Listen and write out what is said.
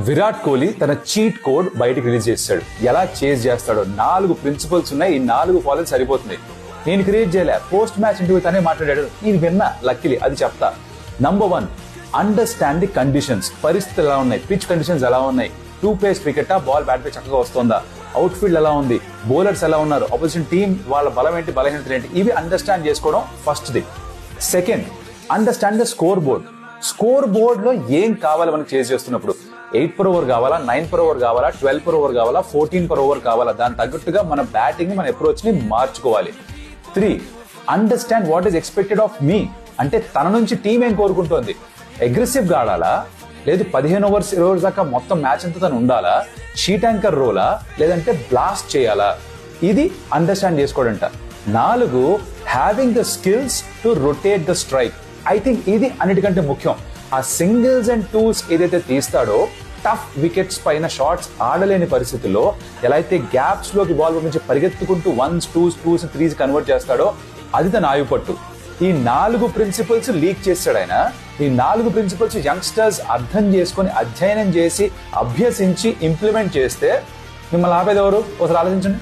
విరాట్ కోహ్లీ తన cheat code బయటకు release చేస్తాడు. ఎలా చేజ్ చేస్తాడో 4 ప్రిన్సిపల్స్ ఉన్నాయి. ఈ 4 ఫాలో సరిపోతుంది. నేను క్రియేట్ చేయలే, పోస్ట్ మ్యాచ్ ఇంటర్వ్యూ తనే మాట్లాడాడు. నేను విన్నా, లక్కీలీ అది చెప్తా. Number 1, understand the conditions. పరిస్థితులు ఎలా ఉన్నాయి, పిచ్ కండిషన్స్ ఎలా ఉన్నాయి, 2 పేస్ క్రికెటా, బాల్ బ్యాట్ పై చక్కగా వస్తుందా, అవుట్ ఫీల్డ్ ఎలా ఉంది, బౌలర్స్ ఎలా ఉన్నారు, అపోజిషన్ టీం వాళ్ళ బలం ఏంటి, బలహీనతలు ఏంటి, ఇవి అండర్స్టాండ్ చేసుకోవడం first the. Second, understand the score board. Score board లో ఏం కావాలి మనకు చేజ్ చేస్తున్నప్పుడు. 8 per over కావాలా, 9 per over కావాలా, 12 per over కావాలా, 14 per over కావాలా, దాని తగ్గట్టుగా మన బ్యాటింగ్ ని, మన అప్రోచ్ ని మార్చుకోవాలి. 3, understand what is expected of me. అంటే తన నుంచి టీం ఏం కోరుకుంటోంది. అగ్రెసివ్ గా ఆడాలా, లేదు 15 overs 20 overs దాకా మొత్తం మ్యాచ్ అంతా తను ఉండాలా, షీట్ యాంకర్ రోలా, లేదంటే బ్లాస్ట్ చేయాలా, ఇది అండర్స్టాండ్ చేసుకోవడంట. 4, having the skills to rotate the strike. I think ఇది అన్నిటికంటే ముఖ్యం. ఆ సింగిల్స్ అండ్ టూస్ ఏదైతే తీస్తాడో, టఫ్ వికెట్స్ పైన షాట్స్ ఆడలేని పరిస్థితుల్లో ఎలా అయితే గ్యాప్స్ లోకి బాల్ నుంచి పరిగెత్తుకుంటూ 1s 2s 2s 3s convert చేస్తాడో, అది తన ఆయుపట్టు. ఈ 4 ప్రిన్సిపల్స్ లీక్ చేస్తాడు ఆయన. ఈ 4 ప్రిన్సిపల్స్ యంగ్స్టర్స్ అర్థం చేసుకొని, అధ్యయనం చేసి, అభ్యసించి ఇంప్లిమెంట్ చేస్తే మిమ్మల్ని ఆపేది ఎవరు? ఒకసారి ఆలోచించండి.